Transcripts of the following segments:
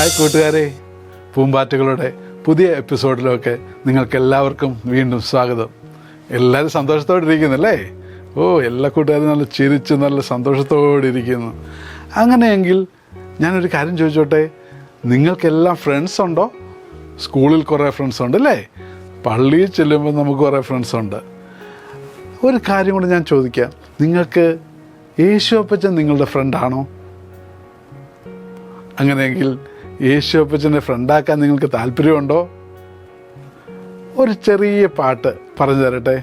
Hi കൂട്ടുകാരെ, പൂമ്പാറ്റകളുടെ പുതിയ എപ്പിസോഡിലൊക്കെ നിങ്ങൾക്കെല്ലാവർക്കും വീണ്ടും സ്വാഗതം. എല്ലാവരും സന്തോഷത്തോടെ ഇരിക്കുന്നല്ലേ? എല്ലാ കൂട്ടുകാരും നല്ല ചിരിച്ച് നല്ല സന്തോഷത്തോടെ ഇരിക്കുന്നു. അങ്ങനെയെങ്കിൽ ഞാനൊരു കാര്യം ചോദിച്ചോട്ടെ, നിങ്ങൾക്കെല്ലാം ഫ്രണ്ട്സ് ഉണ്ടോ? സ്കൂളിൽ കുറേ ഫ്രണ്ട്സ് ഉണ്ട് അല്ലേ? പള്ളിയിൽ ചെല്ലുമ്പോൾ നമുക്ക് കുറേ ഫ്രണ്ട്സ് ഉണ്ട്. ഒരു കാര്യം കൂടി ഞാൻ ചോദിക്കാം, നിങ്ങൾക്ക് യേശു അപ്പച്ചൻ നിങ്ങളുടെ ഫ്രണ്ടാണോ? അങ്ങനെയെങ്കിൽ യേശു അപ്പച്ചൻ്റെ ഫ്രണ്ടാക്കാൻ നിങ്ങൾക്ക് താല്പര്യമുണ്ടോ? ഒരു ചെറിയ പാട്ട് പറഞ്ഞു തരട്ടെ.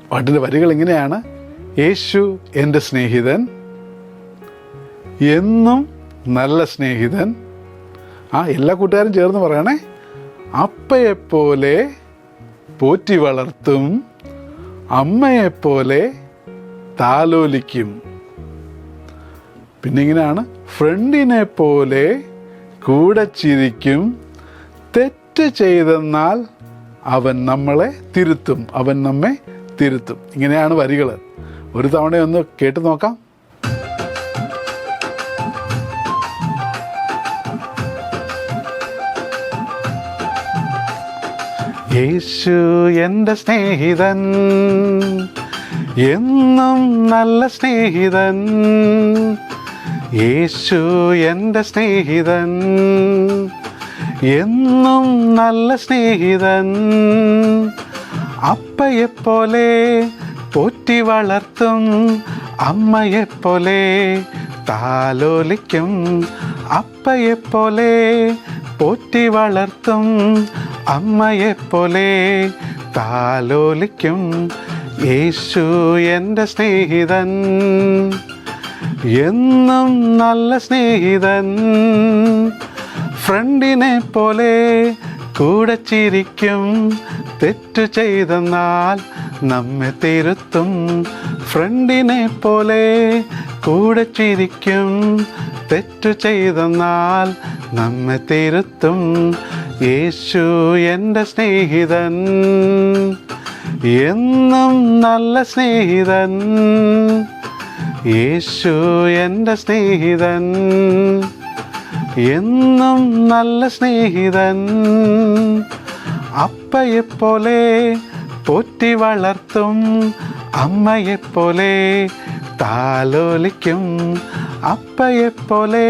പാട്ടിൻ്റെ വരികൾ ഇങ്ങനെയാണ്: യേശു എൻ്റെ സ്നേഹിതൻ, എന്നും നല്ല സ്നേഹിതൻ. എല്ലാ കൂട്ടുകാരും ചേർന്ന് പറയണേ. അപ്പയെപ്പോലെ പോറ്റി വളർത്തും, അമ്മയെപ്പോലെ താലോലിക്കും. പിന്നെ ഇങ്ങനെയാണ്: ഫ്രണ്ടിനെ പോലെ കൂടെ ചിരിക്കും, തെറ്റ് ചെയ്തെന്നാൽ അവൻ നമ്മളെ തിരുത്തും, അവൻ നമ്മെ തിരുത്തും. ഇങ്ങനെയാണ് വരികൾ. ഒരു തവണ ഒന്ന് കേട്ടു നോക്കാം. യേശു എൻ്റെ സ്നേഹിതൻ, എന്നും നല്ല സ്നേഹിതൻ. യേശു എൻ്റെ സ്നേഹിതൻ, എന്നും നല്ല സ്നേഹിതൻ. അപ്പയെപ്പോലെ പോറ്റി വളർത്തും, അമ്മയെപ്പോലെ താലോലിക്കും. അപ്പയെപ്പോലെ പോറ്റി വളർത്തും, അമ്മയെപ്പോലെ താലോലിക്കും. യേശു എൻ്റെ സ്നേഹിതൻ, എന്നും നല്ല സ്നേഹിതൻ. ഫ്രണ്ടിനെ പോലെ കൂടെ ചിരിക്കും, തെറ്റു ചെയ്തെന്നാൽ നമ്മെ തിരുത്തും. ഫ്രണ്ടിനെ പോലെ കൂടെ ചിരിക്കും, തെറ്റു ചെയ്തെന്നാൽ നമ്മെ തിരുത്തും. യേശു എൻ്റെ സ്നേഹിതൻ, എന്നും നല്ല സ്നേഹിതൻ. യേശു എൻ്റെ സ്നേഹിതൻ, എന്നും നല്ല സ്നേഹിതൻ. അപ്പയെപ്പോലെ പോറ്റി വളർത്തും, അമ്മയെപ്പോലെ താലോലിക്കും. അപ്പയെപ്പോലെ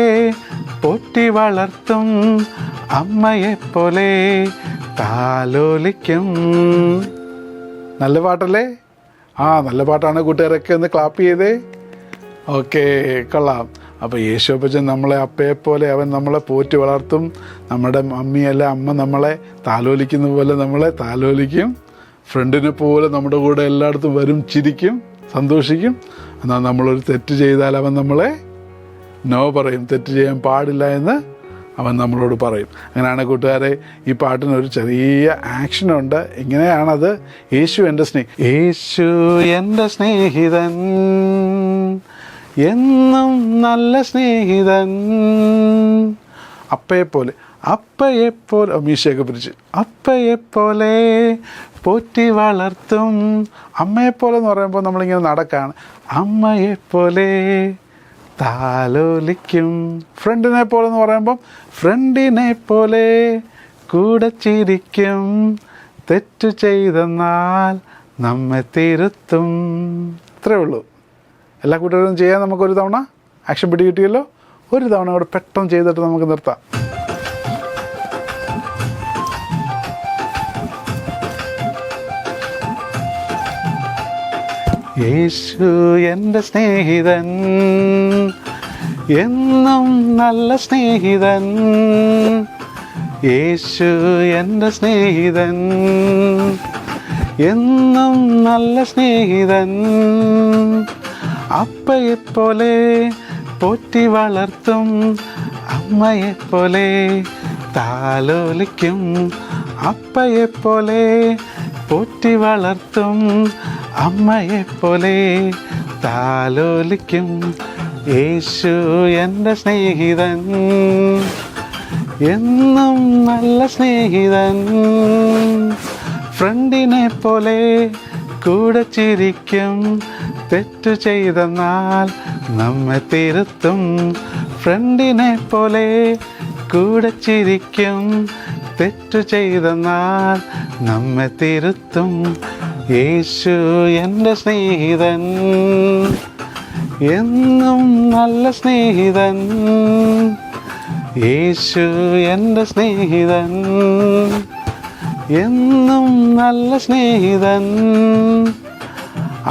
പോറ്റി വളർത്തും, അമ്മയെപ്പോലെ താലോലിക്കും. നല്ല പാട്ടല്ലേ? നല്ല പാട്ടാണ്. കൂട്ടുകാരൊക്കെ ഒന്ന് ക്ലാപ്പ് ചെയ്തേ. ഓക്കെ, കൊള്ളാം. അപ്പോൾ യേശു അപ്പച്ചൻ നമ്മളെ അപ്പയെപ്പോലെ അവൻ നമ്മളെ പോറ്റി വളർത്തും. നമ്മുടെ അമ്മയല്ല, അമ്മ നമ്മളെ താലോലിക്കുന്ന പോലെ നമ്മളെ താലോലിക്കും. ഫ്രണ്ടിനെ പോലെ നമ്മുടെ കൂടെ എല്ലായിടത്തും വരും, ചിരിക്കും, സന്തോഷിക്കും. എന്നാൽ നമ്മളൊരു തെറ്റ് ചെയ്താൽ അവൻ നമ്മളെ നോ പറയും, തെറ്റ് ചെയ്യാൻ പാടില്ല എന്ന് അവൻ നമ്മളോട് പറയും. അങ്ങനെയാണ് കൂട്ടുകാരെ, ഈ പാട്ടിനൊരു ചെറിയ ആക്ഷനുണ്ട്. ഇങ്ങനെയാണത്: യേശു എൻ്റെ യേശു എൻ്റെ സ്നേഹിതൻ, എന്നും നല്ല സ്നേഹിതൻ. അപ്പയെപ്പോലെ മീശയൊക്കെ പിരിച്ച് അപ്പയെപ്പോലെ പോറ്റി വളർത്തും. അമ്മയെപ്പോലെ എന്ന് പറയുമ്പോൾ നമ്മളിങ്ങനെ നടക്കാണ്. അമ്മയെപ്പോലെ താലോലിക്കും. ഫ്രണ്ടിനെ പോലെ എന്ന് പറയുമ്പം ഫ്രണ്ടിനെ പോലെ കൂടെ ചിരിക്കും, തെറ്റു ചെയ്തെന്നാൽ നമ്മെ തിരുത്തും. ഇത്രേ ഉള്ളൂ. എല്ലാ കൂട്ടുകാരും ചെയ്യാൻ നമുക്കൊരു തവണ ആക്ഷൻ പിടി കിട്ടിയല്ലോ. ഒരു തവണ കൂടെ പെട്ടെന്ന് ചെയ്തിട്ട് നമുക്ക് നിർത്താം. യേശു എൻ്റെ സ്നേഹിതൻ, എന്നും നല്ല സ്നേഹിതൻ. യേശു എൻ്റെ സ്നേഹിതൻ, എന്നും നല്ല സ്നേഹിതൻ. അപ്പയെപ്പോലെ പോറ്റി വളർത്തും, അമ്മയെപ്പോലെ താലോലിക്കും. അപ്പയെപ്പോലെ പോറ്റി വളർത്തും, അമ്മയെപ്പോലെ താലോലിക്കും. യേശു എൻ്റെ സ്നേഹിതൻ, എന്നും നല്ല സ്നേഹിതൻ. ഫ്രണ്ടിനെ പോലെ കൂടെ ചിരിക്കും, തെറ്റു ചെയ്തെന്നാൽ നമ്മെ തിരുത്തും. ഫ്രണ്ടിനെ പോലെ കൂടെ ചിരിക്കും, തെറ്റു ചെയ്തെന്നാൽ നമ്മെ തിരുത്തും. യേശു എൻ്റെ സ്നേഹിതൻ, എന്നും നല്ല സ്നേഹിതൻ. യേശു എൻ്റെ സ്നേഹിതൻ, എന്നും നല്ല സ്നേഹിതൻ.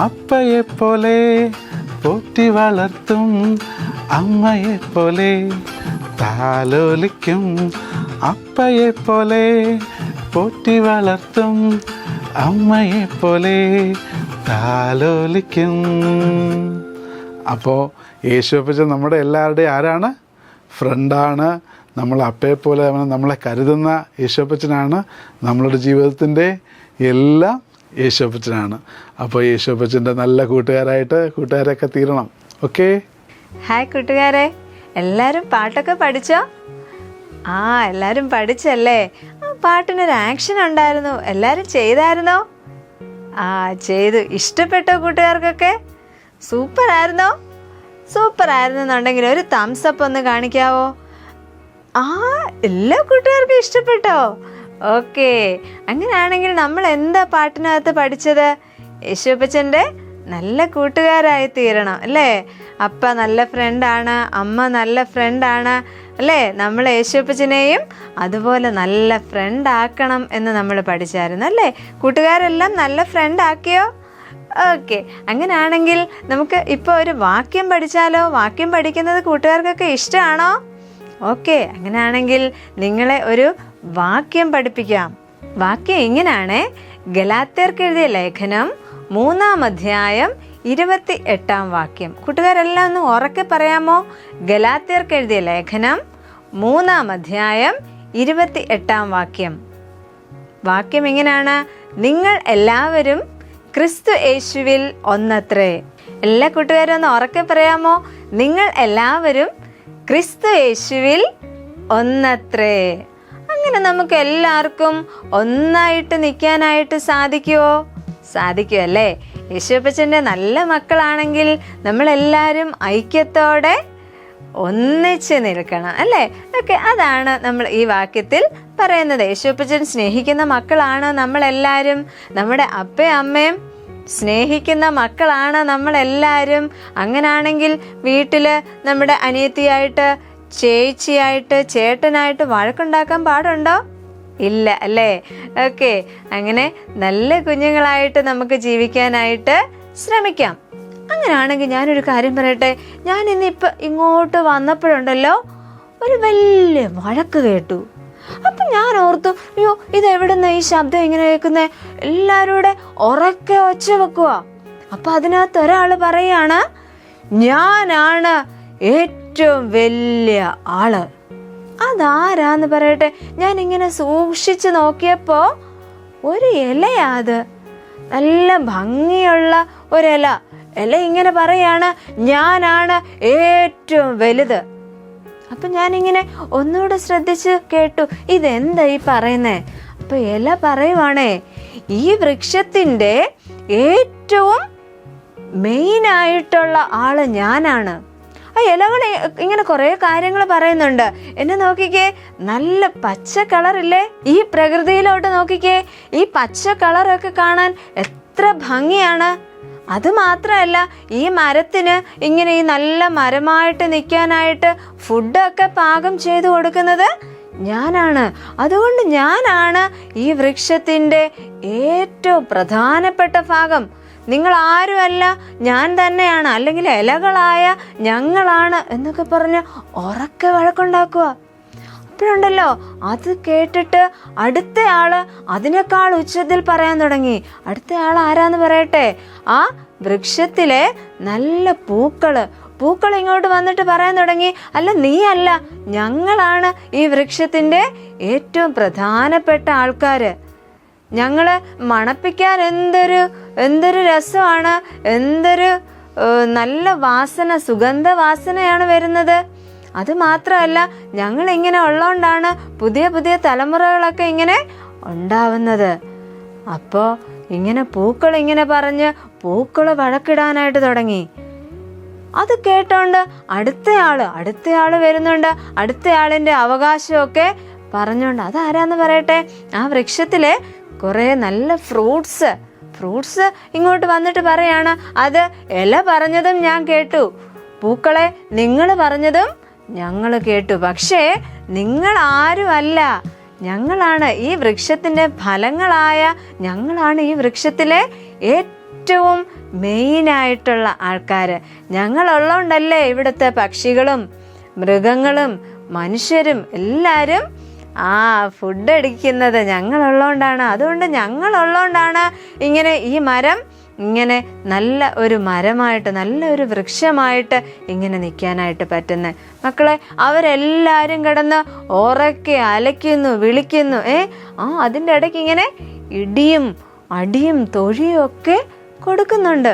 അപ്പയെപ്പോലെ പോറ്റി വളർത്തും, അമ്മയെപ്പോലെ താലോലിക്കും. അപ്പയെപ്പോലെ പോറ്റി വളർത്തും, അമ്മയെപ്പോലെ താലോലിക്കും. അപ്പോൾ യേശുപ്പച്ചൻ നമ്മുടെ എല്ലാവരുടെയും ആരാണ്? ഫ്രണ്ടാണ്. നമ്മൾ അപ്പയെപ്പോലെ നമ്മളെ കരുതുന്ന യേശുപ്പച്ചനാണ്. നമ്മളുടെ ജീവിതത്തിൻ്റെ എല്ലാം യേശുപ്പച്ചനാണ്. അപ്പോൾ യേശുപ്പച്ചൻ്റെ നല്ല കൂട്ടുകാരൊക്കെ തീരണം. ഓക്കെ. ഹായ് കൂട്ടുകാരെ, എല്ലാവരും പാട്ടൊക്കെ പഠിച്ചോ? എല്ലാവരും പഠിച്ചല്ലേ? പാട്ടിനൊരു ആക്ഷൻ ഉണ്ടായിരുന്നു, എല്ലാവരും ചെയ്തായിരുന്നോ? ചെയ്തു. ഇഷ്ടപ്പെട്ടോ കൂട്ടുകാർക്കൊക്കെ? സൂപ്പർ ആയിരുന്നെന്നുണ്ടെങ്കിൽ ഒരു തംസ് അപ്പ് ഒന്ന് കാണിക്കാവോ? എല്ലാ കൂട്ടുകാർക്കും ഇഷ്ടപ്പെട്ടോ? ഓക്കെ. അങ്ങനെയാണെങ്കിൽ നമ്മൾ എന്താ പാട്ടിനകത്ത് പഠിച്ചത്? യേശുപ്പച്ചൻ്റെ നല്ല കൂട്ടുകാരായി തീരണം അല്ലേ? അപ്പ നല്ല ഫ്രണ്ടാണ്, അമ്മ നല്ല ഫ്രണ്ടാണ് അല്ലേ? നമ്മൾ യേശുപ്പച്ചനെയും അതുപോലെ നല്ല ഫ്രണ്ട് ആക്കണം എന്ന് നമ്മൾ പഠിച്ചായിരുന്നു അല്ലേ? കൂട്ടുകാരെല്ലാം നല്ല ഫ്രണ്ട് ആക്കിയോ? ഓക്കെ. അങ്ങനെയാണെങ്കിൽ നമുക്ക് ഇപ്പോൾ ഒരു വാക്യം പഠിച്ചാലോ? വാക്യം പഠിക്കുന്നത് കൂട്ടുകാർക്കൊക്കെ ഇഷ്ടമാണോ? ഓക്കെ. അങ്ങനെയാണെങ്കിൽ നിങ്ങളെ ഒരു വാക്യം പഠിപ്പിക്കാം. വാക്യം ഇങ്ങനെയാണ്. ഗലാത്യർക്ക് എഴുതിയ ലേഖനം 3-ാം അധ്യായം 28-ാം വാക്യം. കൂട്ടുകാരെല്ലാം ഒന്ന് ഉറക്കെ പറയാമോ? ഗലാത്യർക്ക് എഴുതിയ ലേഖനം 3-ാം അധ്യായം 28-ാം വാക്യം. വാക്യം ഇങ്ങനെയാണ്. നിങ്ങൾ എല്ലാവരും ക്രിസ്തു യേശുവിൽ ഒന്നത്രേ. എല്ലാ കൂട്ടുകാരും ഒന്ന് ഉറക്കെ പറയാമോ? നിങ്ങൾ എല്ലാവരും ക്രിസ്തു യേശുവിൽ ഒന്നത്രേ. അങ്ങനെ നമുക്ക് എല്ലാവർക്കും ഒന്നായിട്ട് നിൽക്കാനായിട്ട് സാധിക്കുമോ? സാധിക്കുമല്ലേ? യേശുപ്പച്ചൻ്റെ നല്ല മക്കളാണെങ്കിൽ നമ്മളെല്ലാവരും ഐക്യത്തോടെ ഒന്നിച്ച് നിൽക്കണം അല്ലേ? ഓക്കെ. അതാണ് നമ്മൾ ഈ വാക്യത്തിൽ പറയുന്നത്. യേശുപ്പച്ചൻ സ്നേഹിക്കുന്ന മക്കളാണ് നമ്മളെല്ലാവരും. നമ്മുടെ അപ്പയും അമ്മയും സ്നേഹിക്കുന്ന മക്കളാണ് നമ്മളെല്ലാവരും. അങ്ങനാണെങ്കിൽ വീട്ടിൽ നമ്മുടെ അനിയത്തിയായിട്ട്, ചേച്ചിയായിട്ട്, ചേട്ടനായിട്ട് വഴക്കുണ്ടാക്കാൻ പാടുണ്ടോ? ഇല്ല അല്ലേ? ഓക്കെ. അങ്ങനെ നല്ല കുഞ്ഞുങ്ങളായിട്ട് നമുക്ക് ജീവിക്കാനായിട്ട് ശ്രമിക്കാം. അങ്ങനെയാണെങ്കിൽ ഞാനൊരു കാര്യം പറയട്ടെ. ഞാൻ ഇന്നിപ്പോൾ ഇങ്ങോട്ട് വന്നപ്പോഴുണ്ടല്ലോ ഒരു വലിയ വഴക്ക് കേട്ടു. അപ്പം ഞാൻ ഓർത്തു, അയ്യോ ഇതെവിടുന്ന ഈ ശബ്ദം ഇങ്ങനെ കേൾക്കുന്നേ? എല്ലാവരും കൂടെ ഉറക്കെ ഒച്ച വെക്കുക. അപ്പം അതിനകത്ത് ഒരാൾ പറയാണ്, ഞാനാണ് ഏറ്റവും വലിയ ആള്. അതാരാന്ന് പറയട്ടെ? ഞാൻ ഇങ്ങനെ സൂക്ഷിച്ച് നോക്കിയപ്പോ ഒരു ഇലയാ. അത് നല്ല ഭംഗിയുള്ള ഒരില. ഇല ഇങ്ങനെ പറയാണ്, ഞാനാണ് ഏറ്റവും വലുത്. അപ്പൊ ഞാനിങ്ങനെ ഒന്നുകൂടെ ശ്രദ്ധിച്ച് കേട്ടു, ഇതെന്താ ഈ പറയുന്നേ? അപ്പൊ ഇല പറയുവാണേ, ഈ വൃക്ഷത്തിന്റെ ഏറ്റവും മെയിനായിട്ടുള്ള ആള് ഞാനാണ്. ആ ഇലകൾ ഇങ്ങനെ കുറെ കാര്യങ്ങൾ പറയുന്നുണ്ട്. എന്നെ നോക്കിക്കേ, നല്ല പച്ച കളറില്ലേ? ഈ പ്രകൃതിയിലോട്ട് നോക്കിക്കേ, ഈ പച്ച കളറൊക്കെ കാണാൻ എത്ര ഭംഗിയാണ്. അത് മാത്രമല്ല, ഈ മരത്തിന് ഇങ്ങനെ ഈ നല്ല മരമായിട്ട് നിൽക്കാനായിട്ട് ഫുഡൊക്കെ പാകം ചെയ്തു കൊടുക്കുന്നത് ഞാനാണ്. അതുകൊണ്ട് ഞാനാണ് ഈ വൃക്ഷത്തിൻ്റെ ഏറ്റവും പ്രധാനപ്പെട്ട ഭാഗം. നിങ്ങൾ ആരുമല്ല, ഞാൻ തന്നെയാണ്, അല്ലെങ്കിൽ ഇലകളായ ഞങ്ങളാണ് എന്നൊക്കെ പറഞ്ഞ് ഉറക്കെ വഴക്കുണ്ടാക്കുക. അപ്പോഴുണ്ടല്ലോ അത് കേട്ടിട്ട് അടുത്തയാള് അതിനേക്കാൾ ഉച്ചത്തിൽ പറയാൻ തുടങ്ങി. അടുത്തയാൾ ആരാന്ന് പറയട്ടെ? ആ വൃക്ഷത്തിലെ നല്ല പൂക്കൾ ഇങ്ങോട്ട് വന്നിട്ട് പറയാൻ തുടങ്ങി, അല്ല നീ അല്ല, ഞങ്ങളാണ് ഈ വൃക്ഷത്തിൻ്റെ ഏറ്റവും പ്രധാനപ്പെട്ട ആൾക്കാര്. ഞങ്ങള് മണപ്പിക്കാൻ എന്തൊരു രസമാണ്, എന്തൊരു നല്ല വാസന, സുഗന്ധ വാസനയാണ് വരുന്നത്. അത് മാത്രമല്ല, ഞങ്ങൾ ഇങ്ങനെ ഉള്ളതുകൊണ്ടാണ് പുതിയ പുതിയ തലമുറകളൊക്കെ ഇങ്ങനെ ഉണ്ടാവുന്നത്. അപ്പോൾ ഇങ്ങനെ പൂക്കൾ ഇങ്ങനെ പറഞ്ഞ് പൂക്കൾ വഴക്കിടാനായിട്ട് തുടങ്ങി. അത് കേട്ടോണ്ട് അടുത്തയാള് വരുന്നുണ്ട്. അടുത്തയാളിന്റെ അവകാശമൊക്കെ പറഞ്ഞോണ്ട്. അതാരാന്ന് പറയട്ടെ? ആ വൃക്ഷത്തിലെ കുറെ നല്ല ഫ്രൂട്ട്സ് ഇങ്ങോട്ട് വന്നിട്ട് പറയാണ്, അത് ഇല പറഞ്ഞതും ഞാൻ കേട്ടു, പൂക്കളെ നിങ്ങൾ പറഞ്ഞതും ഞങ്ങൾ കേട്ടു, പക്ഷേ നിങ്ങൾ ആരുമല്ല, ഞങ്ങളാണ് ഈ വൃക്ഷത്തിന്റെ ഫലങ്ങളായ ഞങ്ങളാണ് ഈ വൃക്ഷത്തിലെ ഏറ്റവും മെയിനായിട്ടുള്ള ആൾക്കാര്. ഞങ്ങളുള്ളോണ്ടല്ലേ ഇവിടുത്തെ പക്ഷികളും മൃഗങ്ങളും മനുഷ്യരും എല്ലാവരും ഫുഡ് അടിക്കുന്നത് ഞങ്ങളുള്ളോണ്ടാണ്. അതുകൊണ്ട് ഞങ്ങളുള്ളോണ്ടാണ് ഇങ്ങനെ ഈ മരം ഇങ്ങനെ നല്ല ഒരു മരമായിട്ട്, നല്ല ഒരു വൃക്ഷമായിട്ട് ഇങ്ങനെ നിൽക്കാനായിട്ട് പറ്റുന്നത്. മക്കളെ, അവരെല്ലാവരും കിടന്ന് ഉറക്കെ അലയ്ക്കുന്നു, വിളിക്കുന്നു. അതിൻ്റെ ഇടയ്ക്ക് ഇങ്ങനെ ഇടിയും അടിയും തൊഴിയും ഒക്കെ കൊടുക്കുന്നുണ്ട്.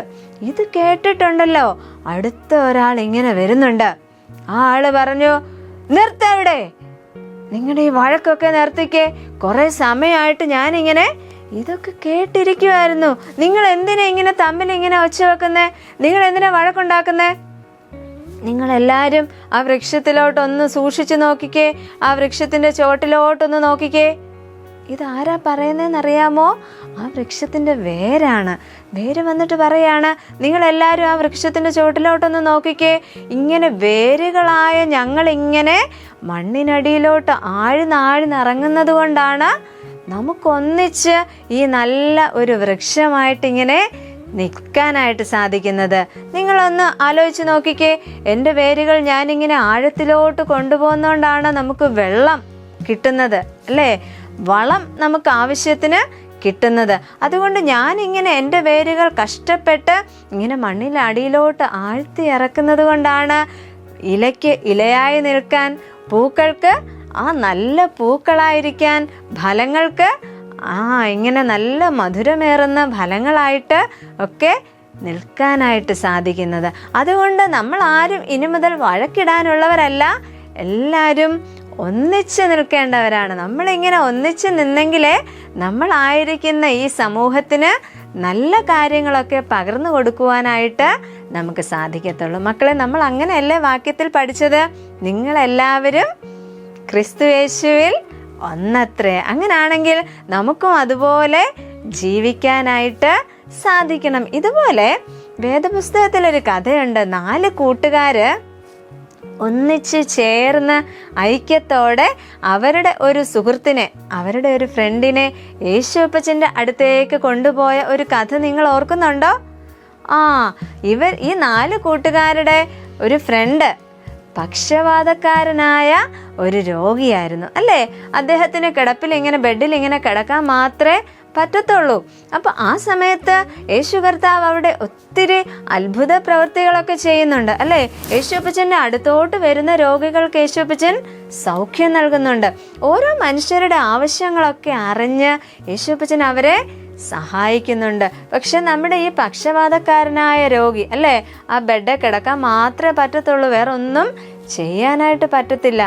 ഇത് കേട്ടിട്ടുണ്ടല്ലോ അടുത്ത ഒരാൾ ഇങ്ങനെ വരുന്നുണ്ട്. ആ ആള് പറഞ്ഞു, നിർത്തവിടെ, നിങ്ങളുടെ ഈ വഴക്കൊക്കെ നിർത്തിക്കേ. കുറെ സമയമായിട്ട് ഞാനിങ്ങനെ ഇതൊക്കെ കേട്ടിരിക്കുമായിരുന്നു. നിങ്ങൾ എന്തിനാ ഇങ്ങനെ തമ്മിൽ ഇങ്ങനെ ഒച്ച വെക്കുന്നേ? നിങ്ങൾ എന്തിനാ വഴക്കുണ്ടാക്കുന്നേ? നിങ്ങളെല്ലാരും ആ വൃക്ഷത്തിലോട്ടൊന്ന് സൂക്ഷിച്ചു നോക്കിക്കേ, ആ വൃക്ഷത്തിന്റെ ചോട്ടിലോട്ടൊന്ന് നോക്കിക്കേ. ഇതാരാ പറയുന്നതെന്നറിയാമോ? ആ വൃക്ഷത്തിന്റെ വേരാണ്. വേര് വന്നിട്ട് പറയാണ്, നിങ്ങളെല്ലാവരും ആ വൃക്ഷത്തിന്റെ ചോട്ടിലോട്ടൊന്ന് നോക്കിക്കേ. ഇങ്ങനെ വേരുകളായ ഞങ്ങളിങ്ങനെ മണ്ണിനടിയിലോട്ട് ആഴ്ന്നിറങ്ങുന്നത് കൊണ്ടാണ് നമുക്കൊന്നിച്ച് ഈ നല്ല ഒരു വൃക്ഷമായിട്ട് ഇങ്ങനെ നിൽക്കാനായിട്ട് സാധിക്കുന്നത്. നിങ്ങളൊന്ന് ആലോചിച്ച് നോക്കിക്കേ. എൻ്റെ വേരുകൾ ഞാനിങ്ങനെ ആഴത്തിലോട്ട് കൊണ്ടുപോകുന്നതുകൊണ്ടാണ് നമുക്ക് വെള്ളം കിട്ടുന്നത്, അല്ലേ? വളം നമുക്ക് ആവശ്യത്തിന് കിട്ടുന്നത്. അതുകൊണ്ട് ഞാനിങ്ങനെ എൻ്റെ വേരുകൾ കഷ്ടപ്പെട്ട് ഇങ്ങനെ മണ്ണിൽ അടിയിലോട്ട് ആഴ്ത്തി ഇറക്കുന്നത് കൊണ്ടാണ് ഇലയ്ക്ക് ഇലയായി നിൽക്കാൻ, പൂക്കൾക്ക് നല്ല പൂക്കളായിരിക്കാൻ, ഫലങ്ങൾക്ക് ഇങ്ങനെ നല്ല മധുരമേറുന്ന ഫലങ്ങളായിട്ട് ഒക്കെ നിൽക്കാനായിട്ട് സാധിക്കുന്നത്. അതുകൊണ്ട് നമ്മൾ ആരും ഇനി മുതൽ വഴക്കിടാനുള്ളവരല്ല, എല്ലാവരും ഒന്നിച്ച് നിൽക്കേണ്ടവരാണ്. നമ്മളിങ്ങനെ ഒന്നിച്ച് നിന്നെങ്കിലേ നമ്മളായിരിക്കുന്ന ഈ സമൂഹത്തിന് നല്ല കാര്യങ്ങളൊക്കെ പകർന്നു കൊടുക്കുവാനായിട്ട് നമുക്ക് സാധിക്കത്തുള്ളൂ. മക്കളെ, നമ്മൾ അങ്ങനെയല്ലേ വാക്യത്തിൽ പഠിച്ചത്? നിങ്ങളെല്ലാവരും ക്രിസ്തുയേശുവിൽ ഒന്നത്രേ. അങ്ങനാണെങ്കിൽ നമുക്കും അതുപോലെ ജീവിക്കാനായിട്ട് സാധിക്കണം. ഇതുപോലെ വേദപുസ്തകത്തിലൊരു കഥയുണ്ട്. 4 കൂട്ടുകാര് ഒന്നിച്ച് ചേർന്ന് ഐക്യത്തോടെ അവരുടെ ഒരു സുഹൃത്തിനെ, അവരുടെ ഒരു ഫ്രണ്ടിനെ യേശുപ്പച്ചൻ്റെ അടുത്തേക്ക് കൊണ്ടുപോയ ഒരു കഥ നിങ്ങൾ ഓർക്കുന്നുണ്ടോ? ഈ 4 കൂട്ടുകാരുടെ ഒരു ഫ്രണ്ട് പക്ഷവാതക്കാരനായ ഒരു രോഗിയായിരുന്നു, അല്ലേ? അദ്ദേഹത്തിന് കിടപ്പിൽ ഇങ്ങനെ ബെഡിൽ ഇങ്ങനെ കിടക്കാൻ മാത്രമേ പറ്റത്തുള്ളൂ. അപ്പൊ ആ സമയത്ത് യേശു കർത്താവ് അവിടെ ഒത്തിരി അത്ഭുത പ്രവൃത്തികളൊക്കെ ചെയ്യുന്നുണ്ട്, അല്ലേ? യേശുപ്പച്ചൻ്റെ അടുത്തോട്ട് വരുന്ന രോഗികൾക്ക് യേശുപ്പച്ചൻ സൗഖ്യം നൽകുന്നുണ്ട്. ഓരോ മനുഷ്യരുടെ ആവശ്യങ്ങളൊക്കെ അറിഞ്ഞ് യേശുപ്പച്ചൻ അവരെ സഹായിക്കുന്നുണ്ട്. പക്ഷെ നമ്മുടെ ഈ പക്ഷവാതക്കാരനായ രോഗി, അല്ലേ, ആ ബെഡിൽ കിടക്കാൻ മാത്രമേ പറ്റത്തുള്ളൂ, വേറെ ഒന്നും ചെയ്യാനായിട്ട് പറ്റത്തില്ല.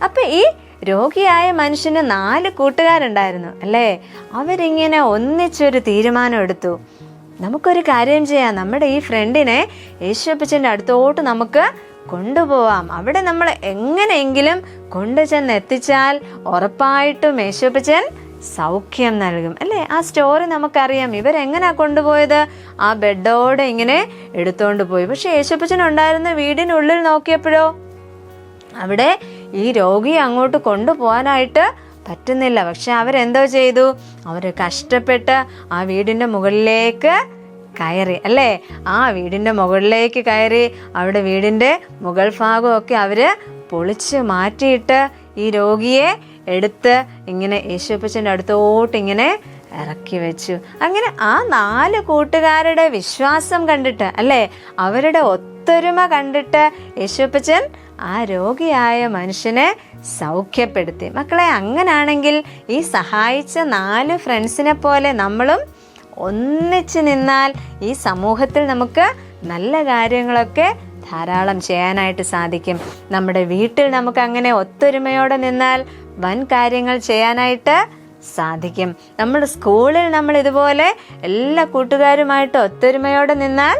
അപ്പൊ ഈ രോഗിയായ മനുഷ്യന് 4 കൂട്ടുകാരുണ്ടായിരുന്നു, അല്ലേ? അവരിങ്ങനെ ഒന്നിച്ചൊരു തീരുമാനം എടുത്തു. നമുക്കൊരു കാര്യം ചെയ്യാം, നമ്മുടെ ഈ ഫ്രണ്ടിനെ യേശുപ്പച്ചൻ്റെ അടുത്തോട്ട് നമുക്ക് കൊണ്ടുപോവാം. അവിടെ നമ്മൾ എങ്ങനെയെങ്കിലും കൊണ്ടുചെന്ന് എത്തിച്ചാൽ ഉറപ്പായിട്ടും യേശുപ്പച്ചൻ സൗഖ്യം നൽകും, അല്ലേ? ആ സ്റ്റോറി നമുക്കറിയാം. ഇവരെങ്ങനാ കൊണ്ടുപോയത്? ആ ബെഡോടെ ഇങ്ങനെ എടുത്തോണ്ട് പോയി. പക്ഷെ യേശുപ്പച്ചൻ ഉണ്ടായിരുന്ന വീടിനുള്ളിൽ നോക്കിയപ്പോഴോ അവിടെ ഈ രോഗിയെ അങ്ങോട്ട് കൊണ്ടുപോകാനായിട്ട് പറ്റുന്നില്ല. പക്ഷെ അവരെന്തോ ചെയ്തു? അവർ കഷ്ടപ്പെട്ട് ആ വീടിൻ്റെ മുകളിലേക്ക് കയറി, അല്ലേ? ആ വീടിൻ്റെ മുകളിലേക്ക് കയറി അവിടെ വീടിൻ്റെ മുകൾ ഭാഗമൊക്കെ അവര് പൊളിച്ച് മാറ്റിയിട്ട് ഈ രോഗിയെ എടുത്ത് ഇങ്ങനെ യേശുപ്പച്ചൻ്റെ അടുത്തോട്ട് ഇങ്ങനെ ഇറക്കി വെച്ചു. അങ്ങനെ ആ 4 കൂട്ടുകാരുടെ വിശ്വാസം കണ്ടിട്ട്, അല്ലേ, അവരുടെ ഒത്തൊരുമ കണ്ടിട്ട് യേശുപ്പച്ചൻ ആ രോഗിയായ മനുഷ്യനെ സൗഖ്യപ്പെടുത്തി. മക്കളെ, അങ്ങനാണെങ്കിൽ ഈ സഹായിച്ച 4 ഫ്രണ്ട്സിനെ പോലെ നമ്മളും ഒന്നിച്ച് നിന്നാൽ ഈ സമൂഹത്തിൽ നമുക്ക് നല്ല കാര്യങ്ങളൊക്കെ ധാരാളം ചെയ്യാനായിട്ട് സാധിക്കും. നമ്മുടെ വീട്ടിൽ നമുക്ക് അങ്ങനെ ഒത്തൊരുമയോടെ നിന്നാൽ വൻ കാര്യങ്ങൾ ചെയ്യാനായിട്ട് സാധിക്കും. നമ്മുടെ സ്കൂളിൽ നമ്മൾ ഇതുപോലെ എല്ലാ കൂട്ടുകാരുമായിട്ട് ഒത്തൊരുമയോടെ നിന്നാൽ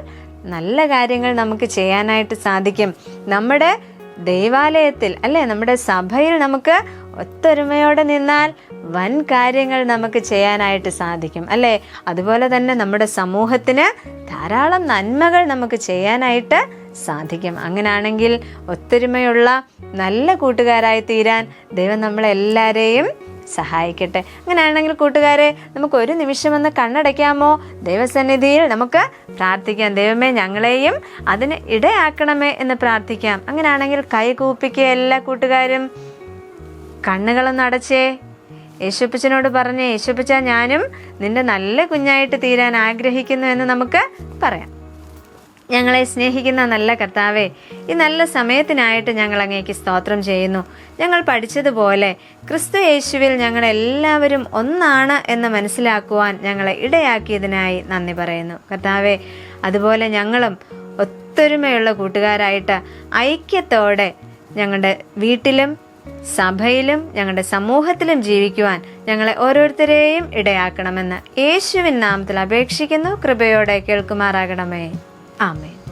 നല്ല കാര്യങ്ങൾ നമുക്ക് ചെയ്യാനായിട്ട് സാധിക്കും. നമ്മുടെ ദൈവാലയത്തിൽ അല്ലെ, നമ്മുടെ സഭയിൽ നമുക്ക് ഒത്തൊരുമയോടെ നിന്നാൽ വൻ കാര്യങ്ങൾ നമുക്ക് ചെയ്യാനായിട്ട് സാധിക്കും അല്ലേ. അതുപോലെ തന്നെ നമ്മുടെ സമൂഹത്തിന് ധാരാളം നന്മകൾ നമുക്ക് ചെയ്യാനായിട്ട് സാധിക്കും. അങ്ങനെയാണെങ്കിൽ ഒത്തൊരുമയുള്ള നല്ല കൂട്ടുകാരായി തീരാൻ ദൈവം നമ്മളെല്ലാവരെയും സഹായിക്കട്ടെ. അങ്ങനെയാണെങ്കിൽ കൂട്ടുകാരെ, നമുക്ക് ഒരു നിമിഷം ഒന്ന് കണ്ണടയ്ക്കാമോ? ദൈവസന്നിധിയിൽ നമുക്ക് പ്രാർത്ഥിക്കാം. ദൈവമേ, ഞങ്ങളെയും അതിന് ഇടയാക്കണമേ എന്ന് പ്രാർത്ഥിക്കാം. അങ്ങനെയാണെങ്കിൽ കൈ കൂപ്പിക്കുക എല്ലാ കൂട്ടുകാരും. കണ്ണുകളൊന്ന് അടച്ചേ. യേശുപ്പച്ചനോട് പറഞ്ഞേ, യേശുപ്പച്ച, ഞാനും നിന്റെ നല്ല കുഞ്ഞായിട്ട് തീരാൻ ആഗ്രഹിക്കുന്നു എന്ന് നമുക്ക് പറയാം. ഞങ്ങളെ സ്നേഹിക്കുന്ന നല്ല കർത്താവേ, ഈ നല്ല സമയത്തിനായിട്ട് ഞങ്ങൾ അങ്ങേക്ക് സ്തോത്രം ചെയ്യുന്നു. ഞങ്ങൾ പഠിച്ചതുപോലെ ക്രിസ്തു യേശുവിൽ ഞങ്ങളെല്ലാവരും ഒന്നാണ് എന്ന് മനസ്സിലാക്കുവാൻ ഞങ്ങളെ ഇടയാക്കിയതിനായി നന്ദി പറയുന്നു കർത്താവേ. അതുപോലെ ഞങ്ങളും ഒത്തൊരുമയുള്ള കൂട്ടുകാരായിട്ട് ഐക്യത്തോടെ ഞങ്ങളുടെ വീട്ടിലും സഭയിലും ഞങ്ങളുടെ സമൂഹത്തിലും ജീവിക്കുവാൻ ഞങ്ങളെ ഓരോരുത്തരെയും ഇടയാക്കണമെന്ന് യേശുവിൻ നാമത്തിൽ അപേക്ഷിക്കുന്നു. കൃപയോടെ കേൾക്കുമാറാകണമേ. ആമേൻ.